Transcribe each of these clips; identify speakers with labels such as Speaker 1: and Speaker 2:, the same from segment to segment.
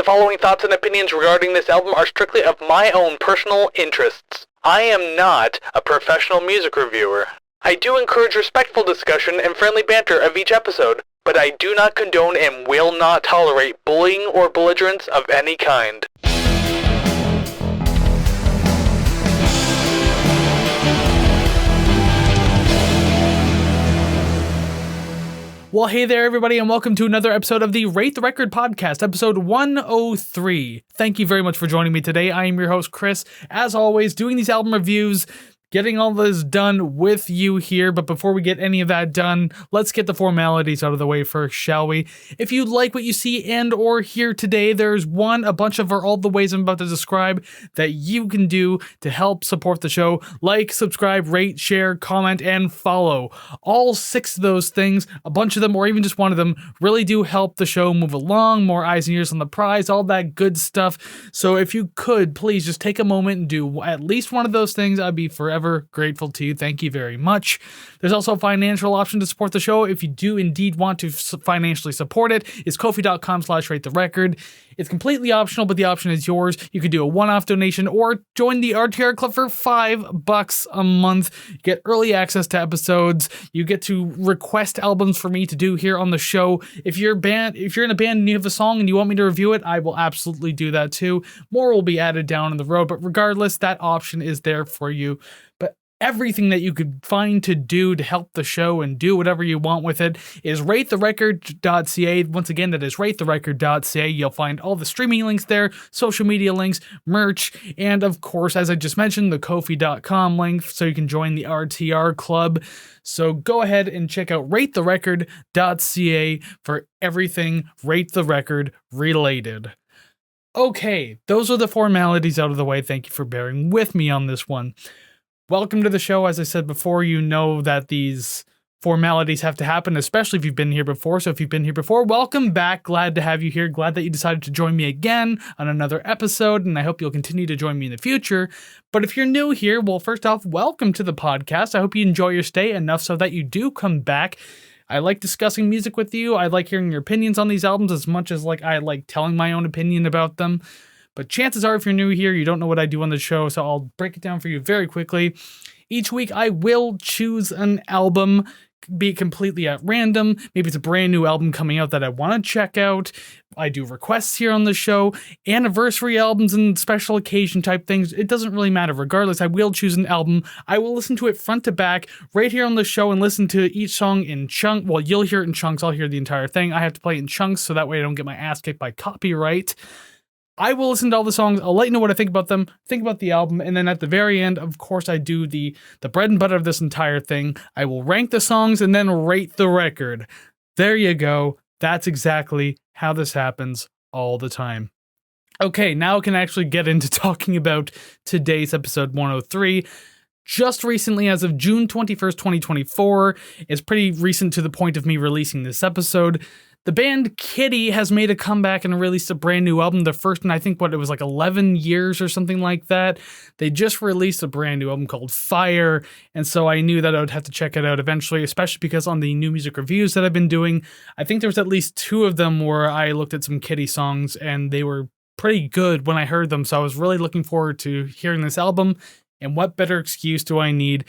Speaker 1: The following thoughts and opinions regarding this album are strictly of my own personal interests. I am not a professional music reviewer. I do encourage respectful discussion and friendly banter of each episode, but I do not condone and will not tolerate bullying or belligerence of any kind. Well, hey there, everybody, and welcome to another episode of the Rate the Record podcast, episode 103. Thank you very much for joining me today. I am your host, Chris, as always, doing these album reviews, getting all this done with you here. But before we get any of that done, let's get the formalities out of the way first, shall we? If you like what you see and or hear today, there's a bunch of all the ways I'm about to describe that you can do to help support the show. Like, subscribe, rate, share, comment, and follow. All 6 of those things, a bunch of them, or even just one of them, really do help the show move along, more eyes and ears on the prize, all that good stuff. So if you could, please just take a moment and do at least one of those things. I'd be forever grateful to you. Thank you very much. There's also a financial option to support the show if you do indeed want to financially support it. It's ko-fi.com/ratetherecord. It's completely optional, but the option is yours. You could do a one-off donation or join the RTR Club for $5 a month. You get early access to episodes. You get to request albums for me to do here on the show. If you're in a band and you have a song and you want me to review it, I will absolutely do that too. More will be added down the road, but regardless, that option is there for you. But everything that you could find to do to help the show and do whatever you want with it is ratetherecord.ca. Once again, that is ratetherecord.ca. You'll find all the streaming links there, social media links, merch, and of course, as I just mentioned, the ko-fi.com link so you can join the RTR Club. So go ahead and check out ratetherecord.ca for everything Rate the Record related. Okay, those are the formalities out of the way. Thank you for bearing with me on this one. Welcome to the show. As I said before, you know that these formalities have to happen, especially if you've been here before. So if you've been here before, welcome back. Glad to have you here. Glad that you decided to join me again on another episode, and I hope you'll continue to join me in the future. But if you're new here, well, first off, welcome to the podcast. I hope you enjoy your stay enough so that you do come back. I like discussing music with you. I like hearing your opinions on these albums as much as I like telling my own opinion about them. But chances are, if you're new here, you don't know what I do on the show, so I'll break it down for you very quickly. Each week, I will choose an album, be it completely at random. Maybe it's a brand new album coming out that I want to check out. I do requests here on the show, anniversary albums and special occasion type things. It doesn't really matter. Regardless, I will choose an album. I will listen to it front to back right here on the show and listen to each song in chunks. Well, you'll hear it in chunks. I'll hear the entire thing. I have to play it in chunks so that way I don't get my ass kicked by copyright. I will listen to all the songs. I'll let you know what I think about them, think about the album, and then at the very end, of course, I do the bread and butter of this entire thing. I will rank the songs and then rate the record. There you go. That's exactly how this happens all the time. Okay, now I can actually get into talking about today's episode 103. Just recently, as of June 21st, 2024, it's pretty recent to the point of me releasing this episode. The band Kittie has made a comeback and released a brand new album. The first in, I think, it was 11 years or something like that. They just released a brand new album called Fire, and so I knew that I would have to check it out eventually, especially because on the new music reviews that I've been doing, I think there was at least 2 of them where I looked at some Kittie songs, and they were pretty good when I heard them, so I was really looking forward to hearing this album, and what better excuse do I need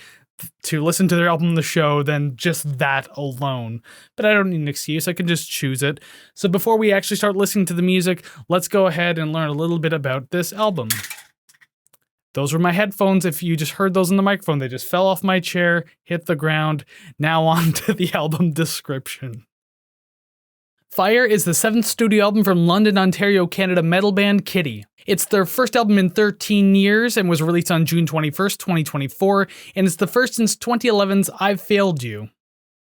Speaker 1: to listen to their album on the show than just that alone. But I don't need an excuse, I can just choose it. So before we actually start listening to the music, let's go ahead and learn a little bit about this album. Those were my headphones. If you just heard those in the microphone, they just fell off my chair, hit the ground. Now on to the album description. Fire is the 7th studio album from London, Ontario, Canada metal band Kittie. It's their first album in 13 years and was released on June 21st, 2024, and it's the first since 2011's I've Failed You.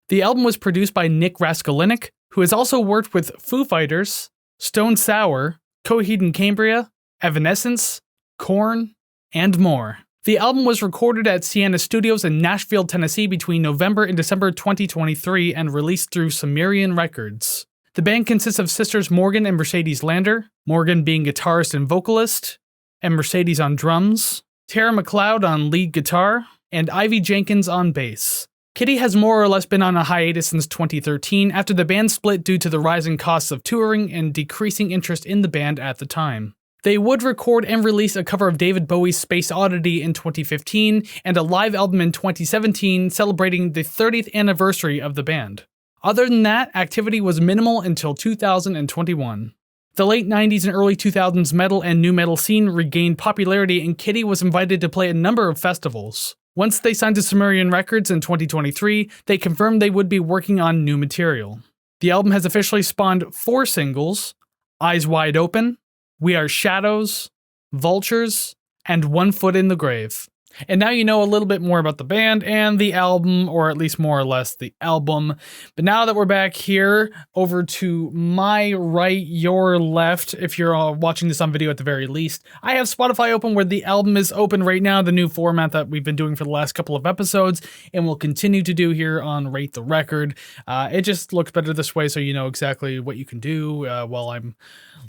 Speaker 1: The album was produced by Nick Raskulinecz, who has also worked with Foo Fighters, Stone Sour, Coheed and Cambria, Evanescence, Korn, and more. The album was recorded at Sienna Studios in Nashville, Tennessee between November and December 2023 and released through Sumerian Records. The band consists of sisters Morgan and Mercedes Lander, Morgan being guitarist and vocalist, and Mercedes on drums, Tara McLeod on lead guitar, and Ivy Jenkins on bass. Kittie has more or less been on a hiatus since 2013 after the band split due to the rising costs of touring and decreasing interest in the band at the time. They would record and release a cover of David Bowie's Space Oddity in 2015 and a live album in 2017 celebrating the 30th anniversary of the band. Other than that, activity was minimal until 2021. The late 90s and early 2000s metal and nu metal scene regained popularity and Kittie was invited to play a number of festivals. Once they signed to Sumerian Records in 2023, they confirmed they would be working on new material. The album has officially spawned 4 singles: Eyes Wide Open, We Are Shadows, Vultures, and One Foot in the Grave. And now you know a little bit more about the band and the album, or at least more or less the album. But now that we're back here, over to my right, your left, if you're watching this on video at the very least, I have Spotify open where the album is open right now, the new format that we've been doing for the last couple of episodes, and we'll continue to do here on Rate the Record. It just looks better this way so you know exactly what you can do while I'm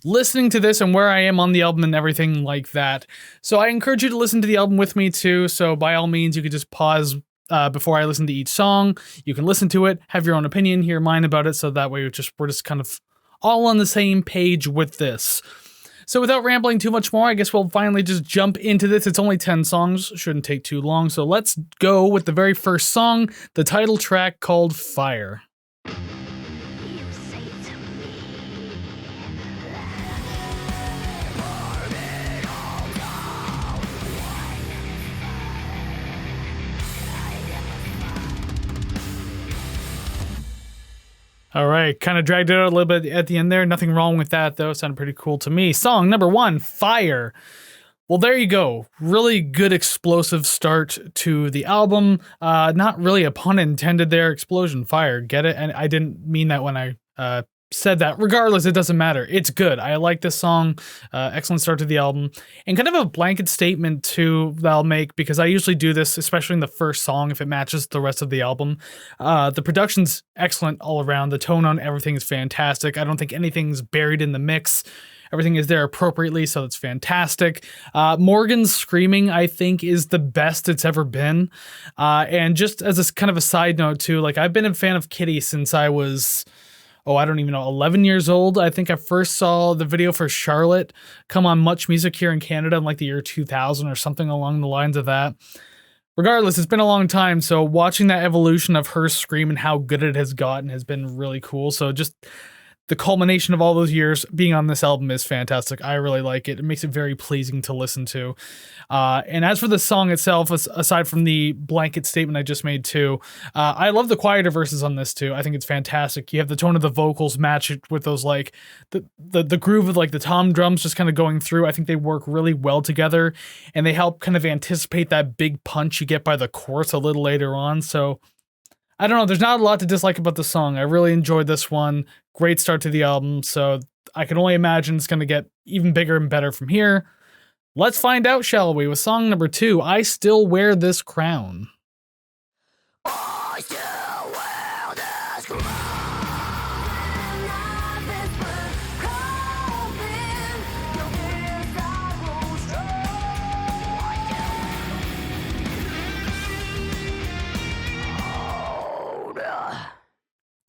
Speaker 1: listening to this and where I am on the album and everything like that. So I encourage you to listen to the album with me too. So by all means, you could just pause before I listen to each song. You can listen to it, have your own opinion, hear mine about it. So that way we're just kind of all on the same page with this. So without rambling too much more, I guess we'll finally just jump into this. It's only 10 songs, shouldn't take too long. So let's go with the very first song, the title track called Fire. All right, kind of dragged it out a little bit at the end there. Nothing wrong with that, though. Sounded pretty cool to me. Song number 1, Fire. Well, there you go. Really good explosive start to the album. Not really a pun intended there. Explosion, fire. Get it? And I didn't mean that when I said that. Regardless, it doesn't matter. It's good. I like this song. Excellent start to the album. And kind of a blanket statement too that I'll make, because I usually do this, especially in the first song, if it matches the rest of the album. The production's excellent all around. The tone on everything is fantastic. I don't think anything's buried in the mix. Everything is there appropriately, so it's fantastic. Morgan's screaming, I think, is the best it's ever been. And just as a kind of a side note too, like I've been a fan of Kittie since I was... I don't even know, 11 years old. I think I first saw the video for Charlotte come on Much Music here in Canada in like the year 2000 or something along the lines of that. Regardless, it's been a long time, so watching that evolution of her scream and how good it has gotten has been really cool. So just the culmination of all those years being on this album is fantastic. I really like it. It makes it very pleasing to listen to. And as for the song itself, aside from the blanket statement I just made too, I love the quieter verses on this too. I think it's fantastic. You have the tone of the vocals match it with those like the groove of like the tom drums just kind of going through. I think they work really well together and they help kind of anticipate that big punch you get by the chorus a little later on. So I don't know, there's not a lot to dislike about the song. I really enjoyed this one. Great start to the album, so I can only imagine it's going to get even bigger and better from here. Let's find out, shall we, with song number 2, I Still Wear This Crown. I still wear this crown.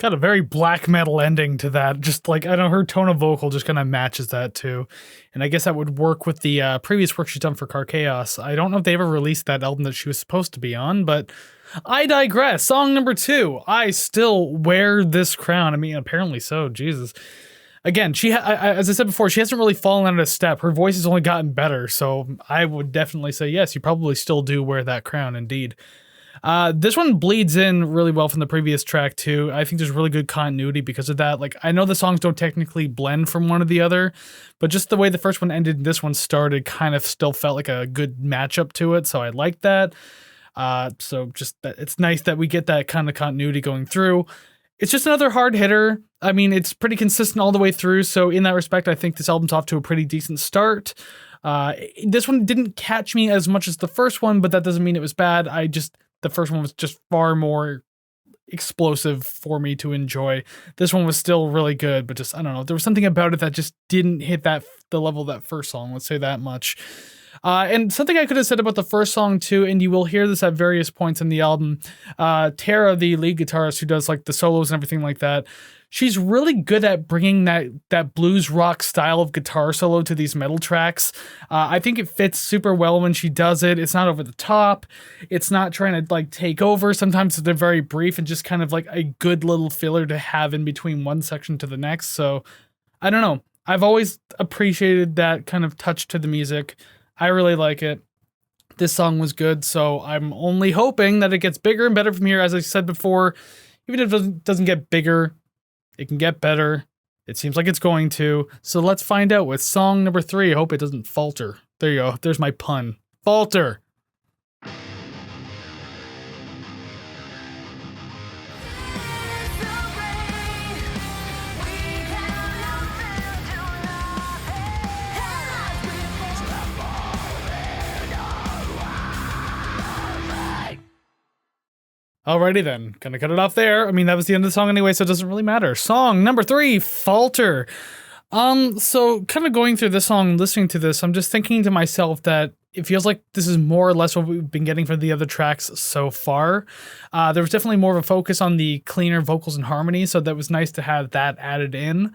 Speaker 1: Got a very black metal ending to that. Just like, I don't know, her tone of vocal just kind of matches that too. And I guess that would work with the previous work she's done for Car Chaos. I don't know if they ever released that album that she was supposed to be on, but I digress. Song number 2, I Still Wear This Crown. I mean, apparently so, Jesus. Again, as I said before, she hasn't really fallen out of step. Her voice has only gotten better, so I would definitely say yes, you probably still do wear that crown, indeed. This one bleeds in really well from the previous track too. I think there's really good continuity because of that. Like, I know the songs don't technically blend from one to the other, but just the way the first one ended and this one started kind of still felt like a good matchup to it. So I like that. So just that it's nice that we get that kind of continuity going through. It's just another hard hitter. I mean, it's pretty consistent all the way through. So in that respect, I think this album's off to a pretty decent start. This one didn't catch me as much as the first one, but that doesn't mean it was bad. The first one was just far more explosive for me to enjoy. This one was still really good, but just, I don't know, there was something about it that just didn't hit the level of that first song, let's say that much. And something I could have said about the first song too, and you will hear this at various points in the album. Tara, the lead guitarist who does like the solos and everything like that, she's really good at bringing that blues rock style of guitar solo to these metal tracks. I think it fits super well when she does it. It's not over the top. It's not trying to like take over. Sometimes they're very brief and just kind of like a good little filler to have in between one section to the next. So I don't know. I've always appreciated that kind of touch to the music. I really like it. This song was good, so I'm only hoping that it gets bigger and better from here. As I said before, even if it doesn't get bigger, it can get better. It seems like it's going to. So let's find out with song number 3. I hope it doesn't falter. There you go. There's my pun. Falter. Alrighty then, gonna cut it off there. I mean, that was the end of the song anyway, so it doesn't really matter. Song number 3, Falter. So kind of going through this song, listening to this, I'm just thinking to myself that it feels like this is more or less what we've been getting from the other tracks so far. There was definitely more of a focus on the cleaner vocals and harmony, so that was nice to have that added in.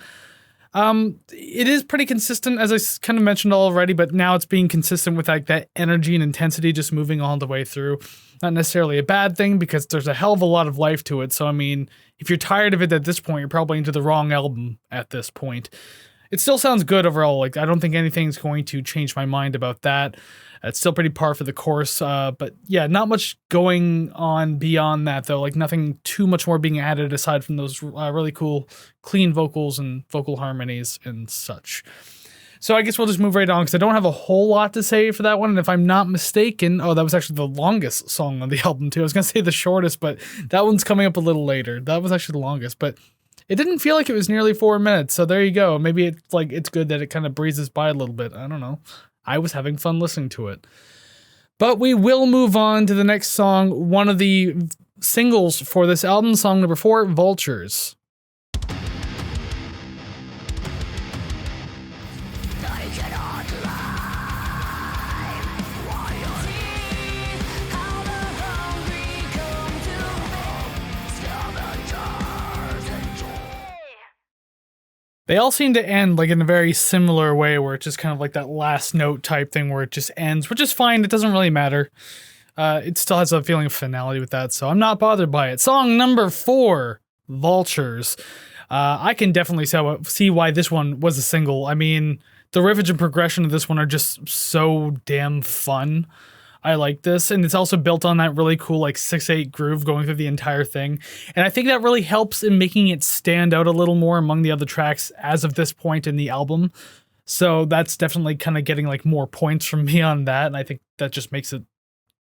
Speaker 1: It is pretty consistent, as I kind of mentioned already, but now it's being consistent with like that energy and intensity just moving all the way through. Not necessarily a bad thing because there's a hell of a lot of life to it. So, I mean, if you're tired of it at this point, you're probably into the wrong album at this point. It still sounds good overall. Like, I don't think anything's going to change my mind about that. It's still pretty par for the course. But yeah, not much going on beyond that though. Like nothing too much more being added aside from those really cool, clean vocals and vocal harmonies and such. So I guess we'll just move right on because I don't have a whole lot to say for that one. And if I'm not mistaken, oh, that was actually the longest song on the album too. I was going to say the shortest, but that one's coming up a little later. That was actually the longest, but it didn't feel like it was nearly 4 minutes. So there you go. Maybe it's good that it kind of breezes by a little bit. I don't know. I was having fun listening to it. But we will move on to the next song, one of the singles for this album, song number 4, Vultures. They all seem to end like in a very similar way where it's just kind of like that last note type thing where it just ends, which is fine. It doesn't really matter. It still has a feeling of finality with that, so I'm not bothered by it. Song number 4, Vultures. I can definitely see why this one was a single. I mean, the riffage and progression of this one are just so damn fun. I like this, and it's also built on that really cool like 6/8 groove going through the entire thing, and I think that really helps in making it stand out a little more among the other tracks as of this point in the album. So that's definitely kind of getting like more points from me on that, and I think that just makes it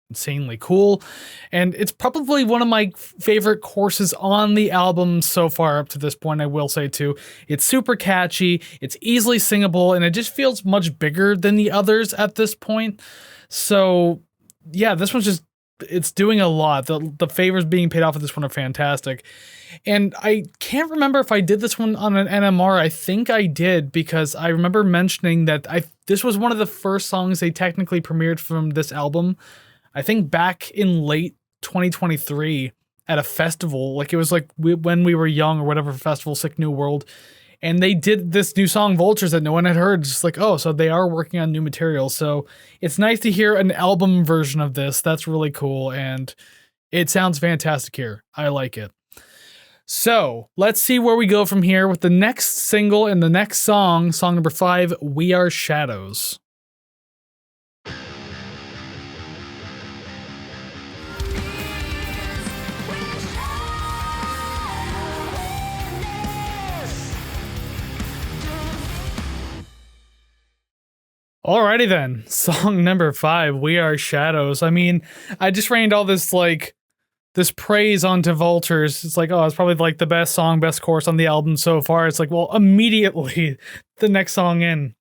Speaker 1: insanely cool. And it's probably one of my favorite courses on the album so far up to this point, I will say too. It's super catchy, it's easily singable, and it just feels much bigger than the others at this point. So yeah, this one's just, it's doing a lot. The favors being paid off of this one are fantastic. And I can't remember if I did this one on an NMR. I think I did, because I remember mentioning that this was one of the first songs they technically premiered from this album. I think back in late 2023 at a festival. Like it was like when we were young or whatever festival, Sick New World. And they did this new song, Vultures, that no one had heard. Just like, oh, so they are working on new material. So it's nice to hear an album version of this. That's really cool. And it sounds fantastic here. I like it. So let's see where we go from here with the next single and the next song, song number 5, We Are Shadows. Alrighty then, song number 5, We Are Shadows. I mean, I just rained all this praise onto Vultures. It's like, oh, it's probably like the best song, best chorus on the album so far. It's like, well, immediately the next song in,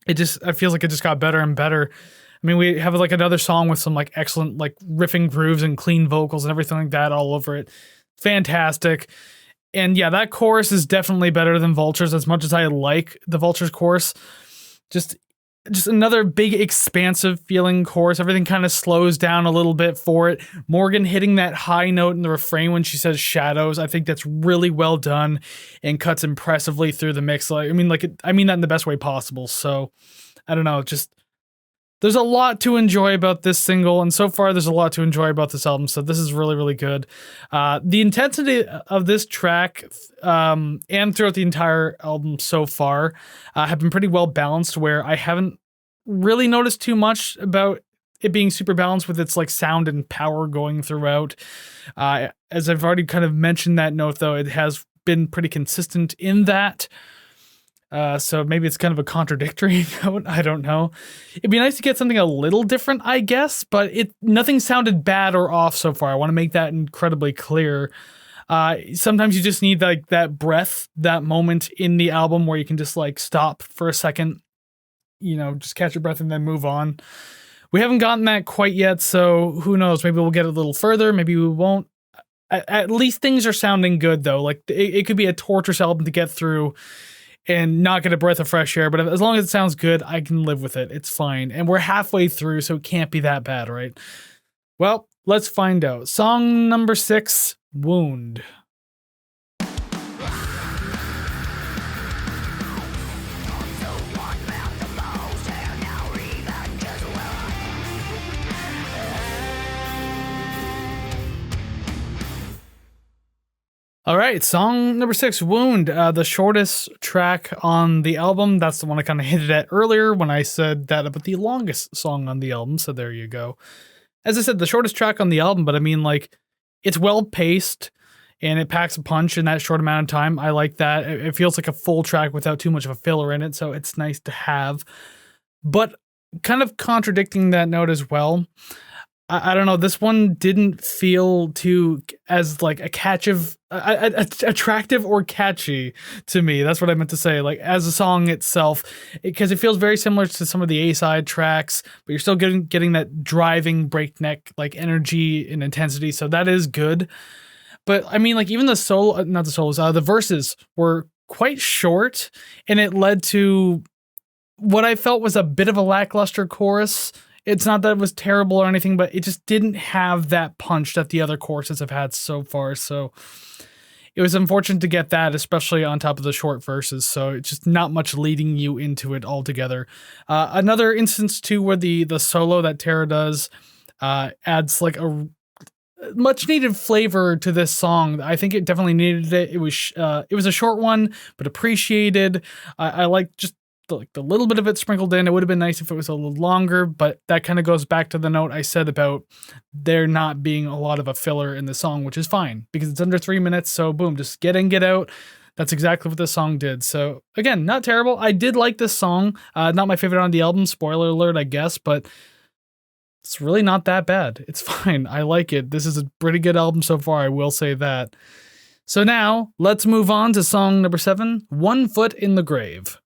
Speaker 1: it feels like it just got better and better. I mean, we have like another song with some like excellent like riffing grooves and clean vocals and everything like that all over it. Fantastic. And yeah, that chorus is definitely better than Vultures, as much as I like the Vultures chorus. Just just another big expansive feeling chorus. Everything kind of slows down a little bit for it. Morgan hitting that high note in the refrain when she says shadows. I think that's really well done and cuts impressively through the mix. I mean that in the best way possible. So I don't know, just there's a lot to enjoy about this single, and so far there's a lot to enjoy about this album, so this is really, really good. The intensity of this track, and throughout the entire album so far, have been pretty well balanced, where I haven't really noticed too much about it being super balanced with its like sound and power going throughout. As I've already kind of mentioned that note, though, it has been pretty consistent in that. So maybe it's kind of a contradictory note. I don't know. It'd be nice to get something a little different, I guess, but nothing sounded bad or off so far. I want to make that incredibly clear. Sometimes you just need like that breath, that moment in the album where you can just like stop for a second, just catch your breath and then move on. We haven't gotten that quite yet, so who knows? Maybe we'll get a little further. Maybe we won't. At least things are sounding good, though. Like it could be a torturous album to get through and not get a breath of fresh air, but as long as it sounds good, I can live with it. It's fine. And we're halfway through, so it can't be that bad, right? Well, let's find out. Song number 6, Wound. All right, song number 6, Wound, the shortest track on the album. That's the one I kind of hinted at earlier when I said that about the longest song on the album, so there you go. As I said, the shortest track on the album, but I mean, like, it's well-paced, and it packs a punch in that short amount of time. I like that. It feels like a full track without too much of a filler in it, so it's nice to have. But kind of contradicting that note as well, I don't know, this one didn't feel as like attractive or catchy to me. That's what I meant to say. Like as a song itself, because it feels very similar to some of the A-side tracks, but you're still getting that driving breakneck like energy and intensity. So that is good. But I mean, like even the verses were quite short, and it led to what I felt was a bit of a lackluster chorus. It's not that it was terrible or anything, but it just didn't have that punch that the other choruses have had so far. So it was unfortunate to get that, especially on top of the short verses. So it's just not much leading you into it altogether. Another instance too, where the solo that Tara does adds like a much needed flavor to this song. I think it definitely needed it. It was a short one, but appreciated. I like just the little bit of it sprinkled in. It would have been nice if it was a little longer, but that kind of goes back to the note I said about there not being a lot of a filler in the song, which is fine because it's under 3 minutes. So boom, just get in, get out. That's exactly what this song did. So again, not terrible. I did like this song. Not my favorite on the album. Spoiler alert, I guess, but it's really not that bad. It's fine. I like it. This is a pretty good album so far. I will say that. So now let's move on to song number 7, One Foot in the Grave.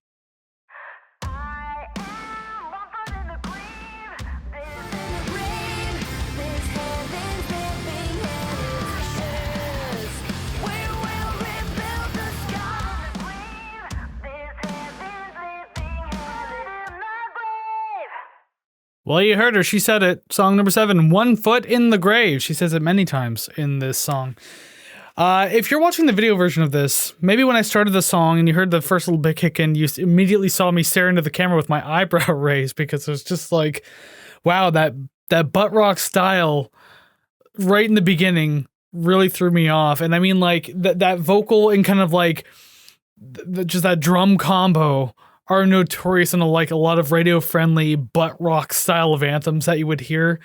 Speaker 1: Well, you heard her. She said it. Song number 7, One Foot in the Grave. She says it many times in this song. If you're watching the video version of this, maybe when I started the song and you heard the first little bit kick in, you immediately saw me stare into the camera with my eyebrow raised because it was just like, wow, that butt rock style right in the beginning really threw me off. And I mean, like, that vocal and kind of like just that drum combo are notorious in a lot of radio-friendly butt rock style of anthems that you would hear,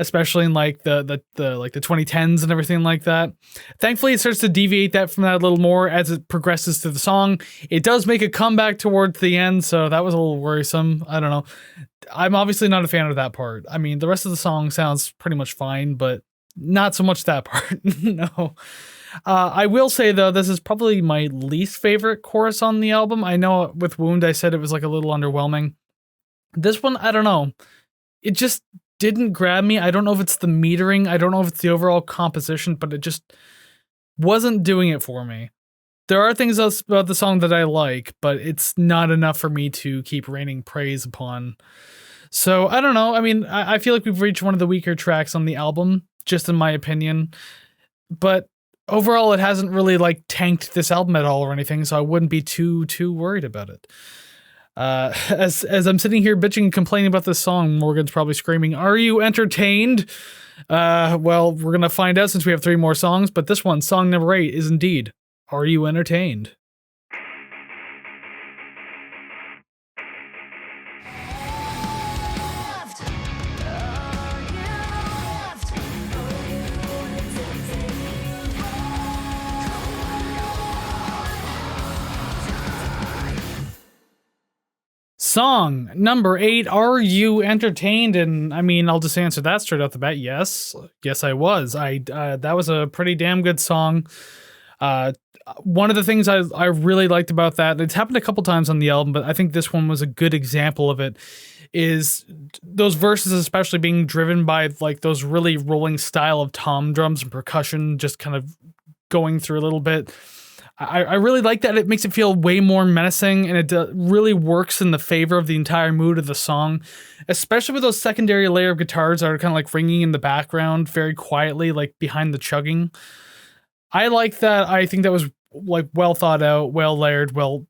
Speaker 1: especially in like the 2010s and everything like that. Thankfully, it starts to deviate that from that a little more as it progresses through the song. It does make a comeback towards the end, so that was a little worrisome. I don't know. I'm obviously not a fan of that part. I mean, the rest of the song sounds pretty much fine, but not so much that part. No. I will say, though, this is probably my least favorite chorus on the album. I know with Wound, I said it was like a little underwhelming. This one, I don't know. It just didn't grab me. I don't know if it's the metering. I don't know if it's the overall composition, but it just wasn't doing it for me. There are things else about the song that I like, but it's not enough for me to keep raining praise upon. So I don't know. I mean, I feel like we've reached one of the weaker tracks on the album, just in my opinion. But overall, it hasn't really like tanked this album at all or anything, so I wouldn't be too worried about it. As I'm sitting here bitching and complaining about this song, Morgan's probably screaming, "Are you entertained?" Well, we're gonna find out since we have 3 more songs, but this one, song number 8, is indeed "Are You Entertained?" Song number 8, Are You Entertained? And I mean, I'll just answer that straight off the bat. Yes, I was. That was a pretty damn good song. One of the things I really liked about that, it's happened a couple times on the album, but I think this one was a good example of it, is those verses especially being driven by like those really rolling style of tom drums and percussion just kind of going through a little bit. I really like that. It makes it feel way more menacing, and it really works in the favor of the entire mood of the song, especially with those secondary layer of guitars that are kind of like ringing in the background very quietly, like behind the chugging. I like that. I think that was like well thought out, well layered, well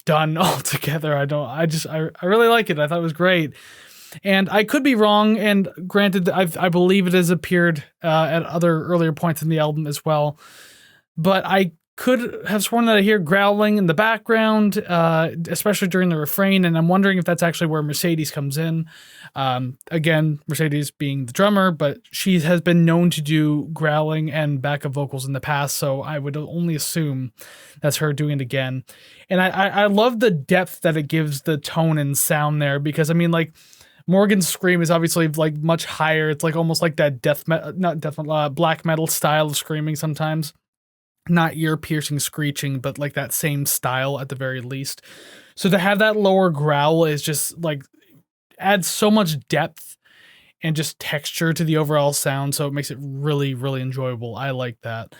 Speaker 1: done all together. I really like it. I thought it was great. And I could be wrong, and granted, I believe it has appeared at other earlier points in the album as well, but I could have sworn that I hear growling in the background, especially during the refrain, and I'm wondering if that's actually where Mercedes comes in. Again, Mercedes being the drummer, but she has been known to do growling and backup vocals in the past, so I would only assume that's her doing it again. And I love the depth that it gives the tone and sound there, because I mean, like, Morgan's scream is obviously like much higher. It's like almost like that black metal style of screaming sometimes. Not ear-piercing screeching, but like that same style at the very least. So to have that lower growl is just like adds so much depth and just texture to the overall sound, so it makes it really, really enjoyable. I like that.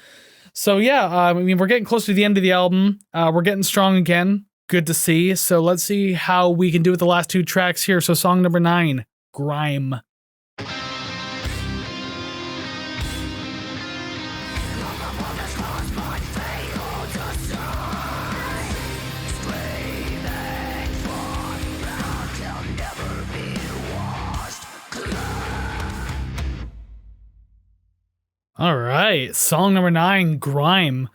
Speaker 1: So yeah, I mean, we're getting close to the end of the album. We're getting strong again. Good to see. So let's see how we can do with the last 2 tracks here. So song number 9, Grime. All right, song number 9, Grime.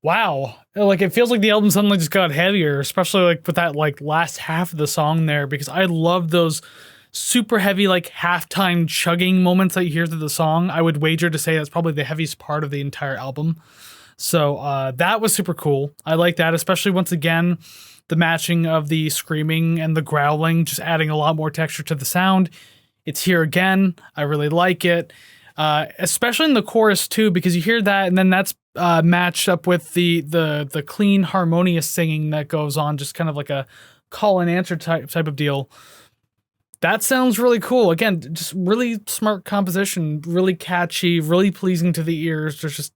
Speaker 1: Wow, like it feels like the album suddenly just got heavier, especially like with that like last half of the song there, because I love those super heavy like halftime chugging moments that you hear through the song. I would wager to say that's probably the heaviest part of the entire album. So that was super cool. I like that, especially once again, the matching of the screaming and the growling, just adding a lot more texture to the sound. It's here again. I really like it. Especially in the chorus too, because you hear that, and then that's matched up with the clean, harmonious singing that goes on, just kind of like a call and answer type of deal. That sounds really cool. Again, just really smart composition, really catchy, really pleasing to the ears. There's just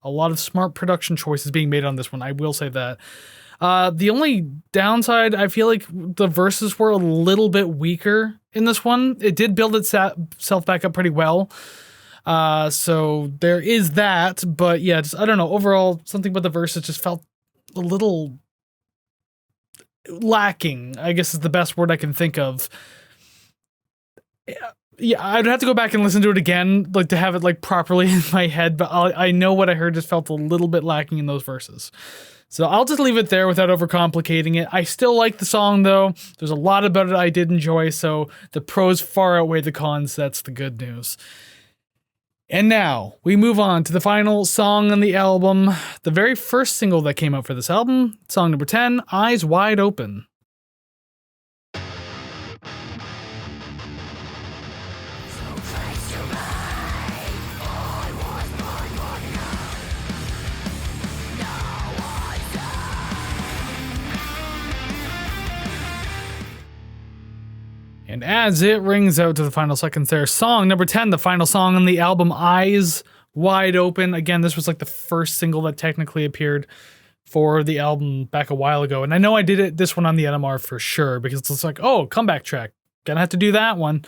Speaker 1: a lot of smart production choices being made on this one. I will say that. The only downside, I feel like the verses were a little bit weaker in this one. It did build itself back up pretty well. So there is that, but yeah, just, I don't know. Overall, something about the verses just felt a little lacking, I guess is the best word I can think of. Yeah, I'd have to go back and listen to it again, like to have it like properly in my head, but I know what I heard just felt a little bit lacking in those verses. So I'll just leave it there without overcomplicating it. I still like the song though. There's a lot about it I did enjoy, so the pros far outweigh the cons. That's the good news. And now we move on to the final song on the album, the very first single that came out for this album, song number 10, Eyes Wide Open. And as it rings out to the final seconds there, song number 10, the final song on the album, Eyes Wide Open. Again, this was like the first single that technically appeared for the album back a while ago. And I know I did this one on the NMR for sure, because it's like, oh, comeback track. Gonna have to do that one.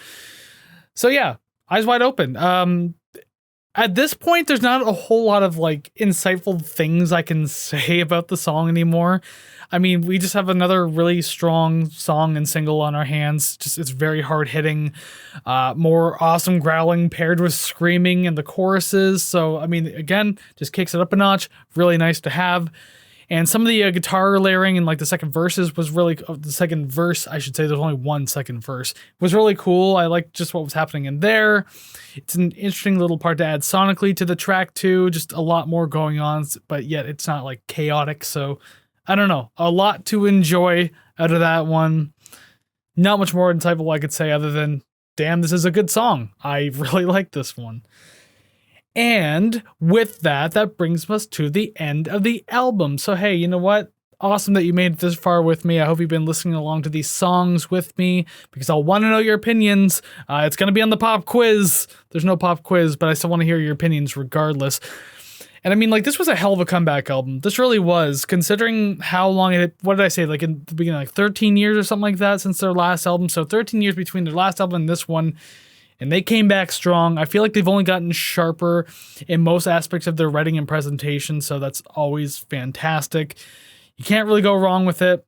Speaker 1: So yeah, Eyes Wide Open. At this point, there's not a whole lot of like insightful things I can say about the song anymore. I mean, we just have another really strong song and single on our hands. Just it's very hard hitting, more awesome growling paired with screaming in the choruses. So I mean, again, just kicks it up a notch. Really nice to have. And some of the guitar layering in like the second verses was really, the second verse, I should say, there's only one second verse, was really cool. I liked just what was happening in there. It's an interesting little part to add sonically to the track too, just a lot more going on, but yet it's not like chaotic. So I don't know, a lot to enjoy out of that one. Not much more insightful I could say other than, damn, this is a good song. I really like this one. And with that, that brings us to the end of the album. So, hey, you know what? Awesome that you made it this far with me. I hope you've been listening along to these songs with me, because I'll want to know your opinions. It's going to be on the pop quiz. There's no pop quiz, but I still want to hear your opinions regardless. And I mean, like, this was a hell of a comeback album. This really was, considering how long it, what did I say, like in the beginning, like 13 years or something like that since their last album. So 13 years between their last album and this one. And they came back strong. I feel like they've only gotten sharper in most aspects of their writing and presentation, so that's always fantastic. You can't really go wrong with it.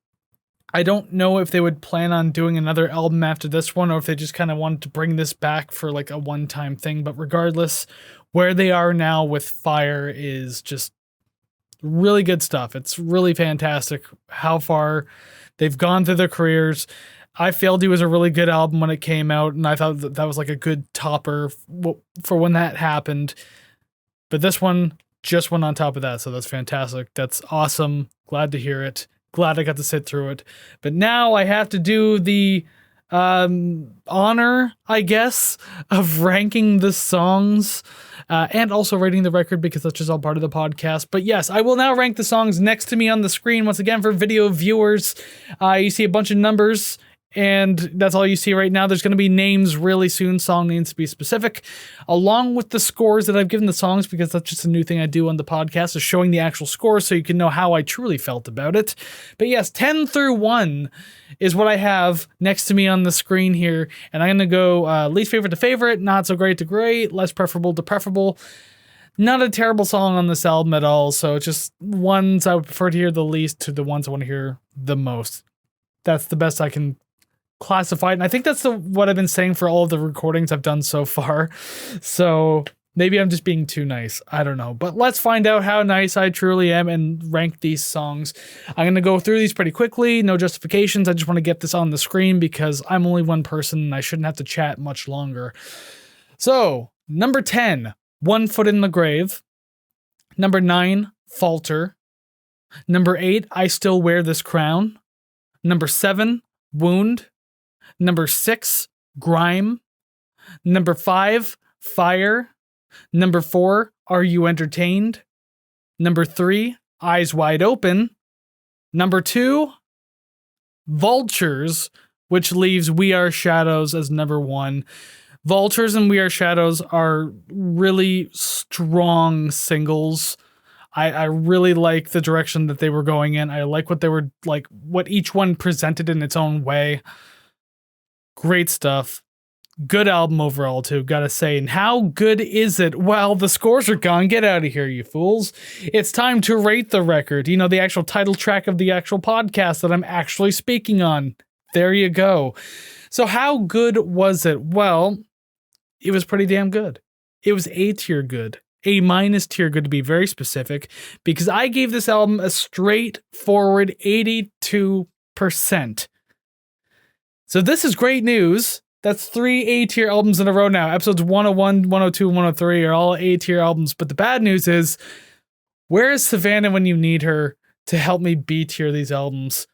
Speaker 1: I don't know if they would plan on doing another album after this one, or if they just kind of wanted to bring this back for like a one-time thing. But regardless, where they are now with Fire is just really good stuff. It's really fantastic how far they've gone through their careers. I Failed You was a really good album when it came out, and I thought that was like a good topper for when that happened. But this one just went on top of that, so that's fantastic. That's awesome. Glad to hear it. Glad I got to sit through it. But now I have to do the honor, I guess, of ranking the songs and also rating the record, because that's just all part of the podcast. But yes, I will now rank the songs next to me on the screen. Once again, for video viewers, you see a bunch of numbers, and that's all you see right now. There's going to be names really soon. Song names to be specific, along with the scores that I've given the songs, because that's just a new thing I do on the podcast, is showing the actual scores so you can know how I truly felt about it. But yes, 10 through 1 is what I have next to me on the screen here. And I'm going to go least favorite to favorite, not so great to great, less preferable to preferable. Not a terrible song on this album at all. So it's just ones I would prefer to hear the least to the ones I want to hear the most. That's the best I can classified, and I think that's what I've been saying for all of the recordings I've done so far. So maybe I'm just being too nice. I don't know. But let's find out how nice I truly am and rank these songs. I'm going to go through these pretty quickly. No justifications. I just want to get this on the screen because I'm only one person and I shouldn't have to chat much longer. So, number 10, One Foot in the Grave. Number 9, Falter. Number 8, I Still Wear This Crown. Number 7, Wound. Number 6, Grime. Number 5, Fire. Number 4, Are You Entertained? Number 3, Eyes Wide Open. Number 2, Vultures, which leaves We Are Shadows as number 1. Vultures and We Are Shadows are really strong singles. I really like the direction that they were going in. I like what they were like, what each one presented in its own way. Great stuff. Good album overall, too, gotta say. And how good is it? Well, the scores are gone. Get out of here, you fools. It's time to rate the record. You know, the actual title track of the actual podcast that I'm actually speaking on. There you go. So how good was it? Well, it was pretty damn good. It was A tier good. A minus tier good, to be very specific, because I gave this album a straightforward 82%. So this is great news. That's 3 A-tier albums in a row now. Episodes 101, 102, and 103 are all A-tier albums. But the bad news is, where is Savannah when you need her to help me B-tier these albums?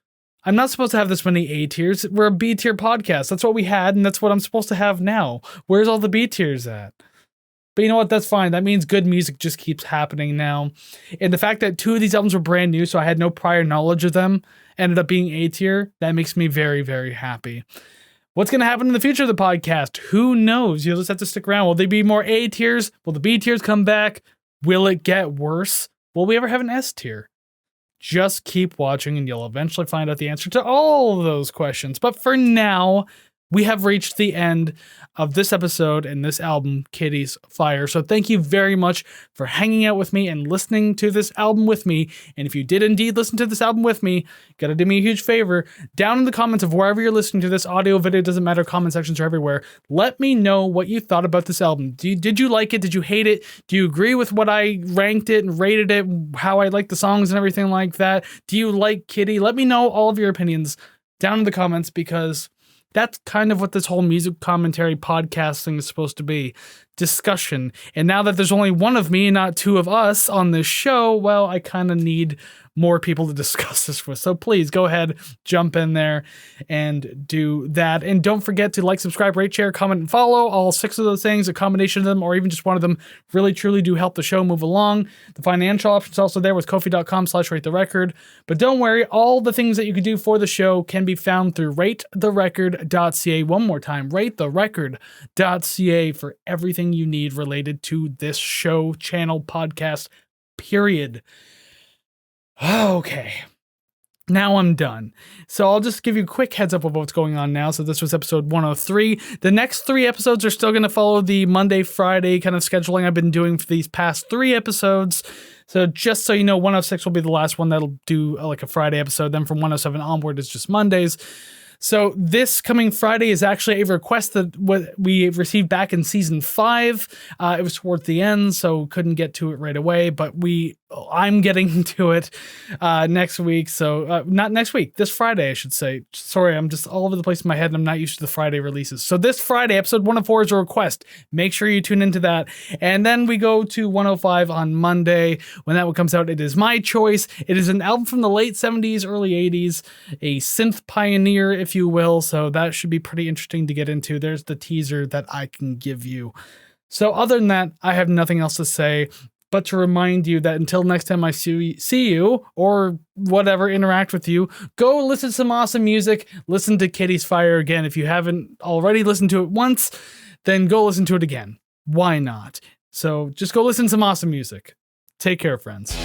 Speaker 1: I'm not supposed to have this many A-tiers. We're a B-tier podcast. That's what we had, and that's what I'm supposed to have now. Where's all the B-tiers at? But you know what? That's fine. That means good music just keeps happening now. And the fact that 2 of these albums were brand new, so I had no prior knowledge of them, ended up being A-tier, that makes me very, very happy. What's going to happen in the future of the podcast? Who knows? You'll just have to stick around. Will there be more A tiers? Will the B tiers come back? Will it get worse? Will we ever have an S tier? Just keep watching and you'll eventually find out the answer to all of those questions. But for now, we have reached the end of this episode and this album, Kittie's Fire. So thank you very much for hanging out with me and listening to this album with me. And if you did indeed listen to this album with me, you gotta do me a huge favor. Down in the comments of wherever you're listening to this, audio, video, doesn't matter, comment sections are everywhere. Let me know what you thought about this album. Did you like it? Did you hate it? Do you agree with what I ranked it and rated it? How I like the songs and everything like that? Do you like Kittie? Let me know all of your opinions down in the comments, because that's kind of what this whole music commentary podcast thing is supposed to be. Discussion. And now that there's only one of me and not two of us on this show, well, I kind of need more people to discuss this with. So please go ahead, jump in there and do that. And don't forget to like, subscribe, rate, share, comment, and follow. All 6 of those things, a combination of them, or even just one of them, really truly do help the show move along. The financial options also there with Ko-fi.com/ratetherecord. But don't worry, all the things that you can do for the show can be found through ratetherecord.ca. One more time, ratetherecord.ca for everything you need related to this show, channel, podcast, period. Okay, now I'm done. So I'll just give you a quick heads up of what's going on now. So this was episode 103. The next 3 episodes are still going to follow the Monday, Friday kind of scheduling I've been doing for these past 3 episodes. So just so you know, 106 will be the last one that'll do like a Friday episode. Then from 107 onward, it's just Mondays. So this coming Friday is actually a request that we received back in season 5. It was towards the end, so couldn't get to it right away, but I'm getting to it next week. So not next week, this Friday, I should say. Sorry, I'm just all over the place in my head and I'm not used to the Friday releases. So this Friday, episode 104 is a request. Make sure you tune into that. And then we go to 105 on Monday. When that one comes out, it is my choice. It is an album from the late 70s, early 80s, a synth pioneer, if you will. So that should be pretty interesting to get into. There's the teaser that I can give you. So other than that, I have nothing else to say but to remind you that until next time I see you or whatever, interact with you, go listen to some awesome music. Listen to Kittie's Fire again. If you haven't already listened to it once, then go listen to it again. Why not? So just go listen to some awesome music. Take care, friends.